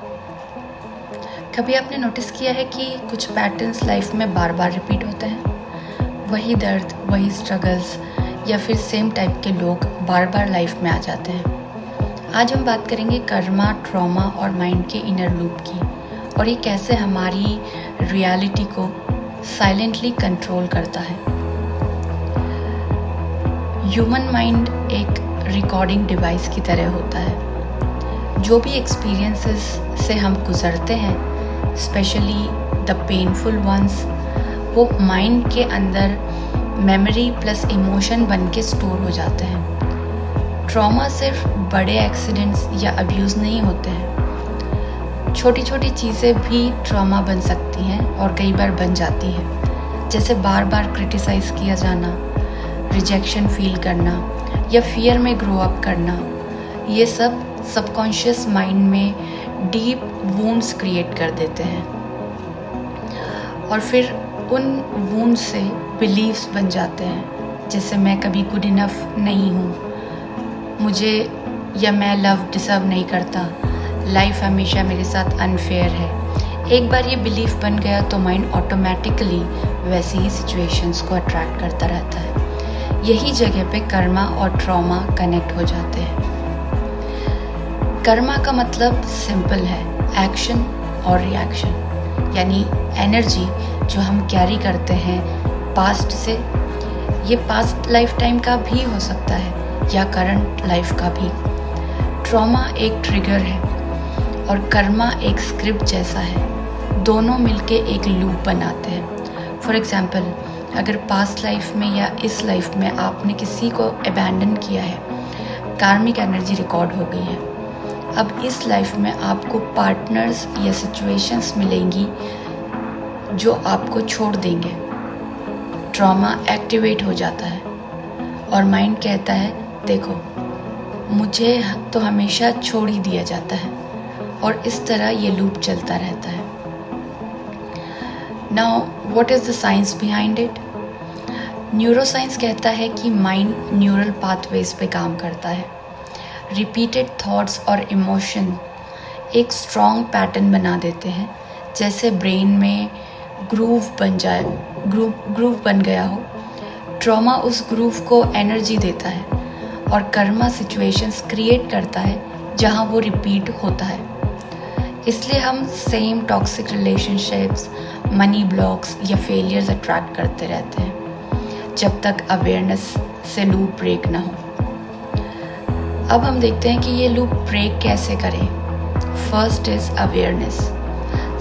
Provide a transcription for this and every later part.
कभी आपने नोटिस किया है कि कुछ पैटर्न्स लाइफ में बार बार रिपीट होते हैं? वही दर्द, वही स्ट्रगल्स या फिर सेम टाइप के लोग बार बार लाइफ में आ जाते हैं। आज हम बात करेंगे कर्मा, ट्रॉमा और माइंड के इनर लूप की, और ये कैसे हमारी रियलिटी को साइलेंटली कंट्रोल करता है। ह्यूमन माइंड एक रिकॉर्डिंग डिवाइस की तरह होता है। जो भी एक्सपीरियंसेस से हम गुजरते हैं, स्पेशली द पेनफुल वंस, वो माइंड के अंदर मेमोरी प्लस इमोशन बन के स्टोर हो जाते हैं। ट्रॉमा सिर्फ बड़े एक्सीडेंट्स या अब्यूज़ नहीं होते हैं, छोटी छोटी चीज़ें भी ट्रॉमा बन सकती हैं और कई बार बन जाती हैं। जैसे बार बार क्रिटिसाइज़ किया जाना, रिजेक्शन फील करना या फियर में ग्रो अप करना, ये सब सबकॉन्शियस माइंड में डीप वुंड्स क्रिएट कर देते हैं और फिर उन वुंड से बिलीव्स बन जाते हैं, जैसे मैं कभी गुड इनफ नहीं हूँ, मुझे या मैं लव डिजर्व नहीं करता, लाइफ हमेशा मेरे साथ अनफेयर है। एक बार ये बिलीफ बन गया तो माइंड ऑटोमेटिकली वैसी ही सिचुएशंस को अट्रैक्ट करता रहता है। यही जगह पे कर्मा और ट्रॉमा कनेक्ट हो जाते हैं। कर्मा का मतलब सिंपल है, एक्शन और रिएक्शन, यानी एनर्जी जो हम कैरी करते हैं पास्ट से। ये पास्ट लाइफ टाइम का भी हो सकता है या करंट लाइफ का भी। ट्रॉमा एक ट्रिगर है और कर्मा एक स्क्रिप्ट जैसा है, दोनों मिलके एक लूप बनाते हैं। फॉर एग्जाम्पल, अगर पास्ट लाइफ में या इस लाइफ में आपने किसी को अबैंडन किया है, कार्मिक एनर्जी रिकॉर्ड हो गई है। अब इस लाइफ में आपको पार्टनर्स या सिचुएशंस मिलेंगी जो आपको छोड़ देंगे। ट्रॉमा एक्टिवेट हो जाता है और माइंड कहता है, देखो मुझे तो हमेशा छोड़ ही दिया जाता है, और इस तरह ये लूप चलता रहता है। Now what is the science behind it? Neuroscience कहता है कि माइंड न्यूरल पाथवेज पे काम करता है। रिपीटेड थॉट्स और इमोशन एक स्ट्रॉन्ग पैटर्न बना देते हैं, जैसे ब्रेन में ग्रूव बन गया हो। ट्रॉमा उस ग्रूव को एनर्जी देता है और कर्मा सिचुएशंस क्रिएट करता है जहां वो रिपीट होता है। इसलिए हम same toxic relationships, money blocks या फेलियर्स अट्रैक्ट करते रहते हैं जब तक अवेयरनेस से लूप ब्रेक ना हो। अब हम देखते हैं कि ये लूप ब्रेक कैसे करें। First is awareness.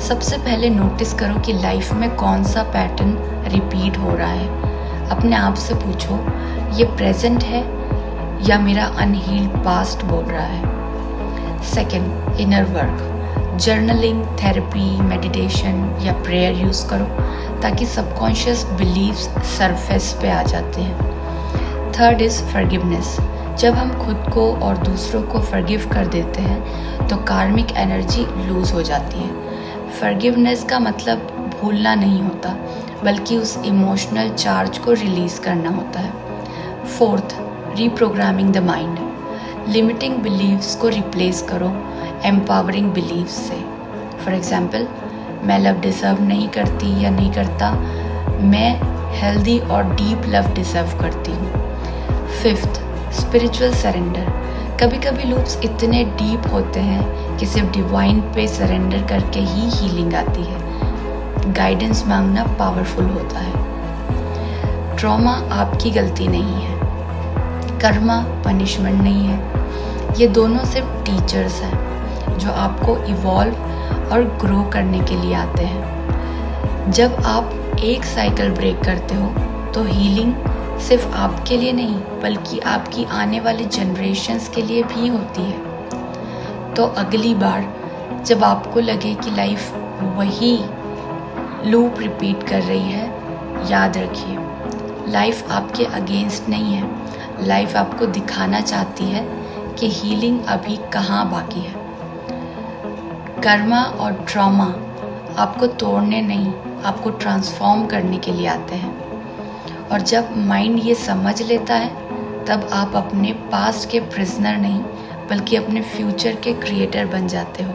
सबसे पहले नोटिस करो कि लाइफ में कौन सा पैटर्न रिपीट हो रहा है। अपने आप से पूछो, ये प्रेजेंट है या मेरा अनहील्ड पास्ट बोल रहा है। Second, inner work. Journaling, therapy, meditation या प्रेयर यूज़ करो ताकि सबकॉन्शियस बिलीव्स सरफेस पे आ जाते हैं। Third is forgiveness. जब हम खुद को और दूसरों को फॉरगिव कर देते हैं तो कार्मिक एनर्जी लूज़ हो जाती है। फॉरगिवनेस का मतलब भूलना नहीं होता, बल्कि उस इमोशनल चार्ज को रिलीज़ करना होता है। Fourth, reprogramming the mind. Limiting beliefs को रिप्लेस करो एम्पावरिंग बिलीव्स से। फॉर एग्जाम्पल, मैं लव डिज़र्व नहीं करती या नहीं करता, मैं हेल्दी और डीप लव डिज़र्व करती हूँ। Fifth, spiritual surrender. कभी कभी लूप्स इतने डीप होते हैं कि सिर्फ डिवाइन पे सरेंडर करके ही हीलिंग आती है। गाइडेंस मांगना पावरफुल होता है। ट्रॉमा आपकी गलती नहीं है, कर्मा पनिशमेंट नहीं है। ये दोनों सिर्फ टीचर्स हैं जो आपको इवॉल्व और ग्रो करने के लिए आते हैं। जब आप एक साइकिल ब्रेक करते हो तो हीलिंग सिर्फ आपके लिए नहीं, बल्कि आपकी आने वाले जनरेशन्स के लिए भी होती है। तो अगली बार जब आपको लगे कि लाइफ वही लूप रिपीट कर रही है, याद रखिए, लाइफ आपके अगेंस्ट नहीं है। लाइफ आपको दिखाना चाहती है कि हीलिंग अभी कहाँ बाकी है। कर्मा और ट्रॉमा आपको तोड़ने नहीं, आपको ट्रांसफॉर्म करने के लिए आते हैं। और जब माइंड ये समझ लेता है, तब आप अपने पास्ट के प्रिजनर नहीं, बल्कि अपने फ्यूचर के क्रिएटर बन जाते हो।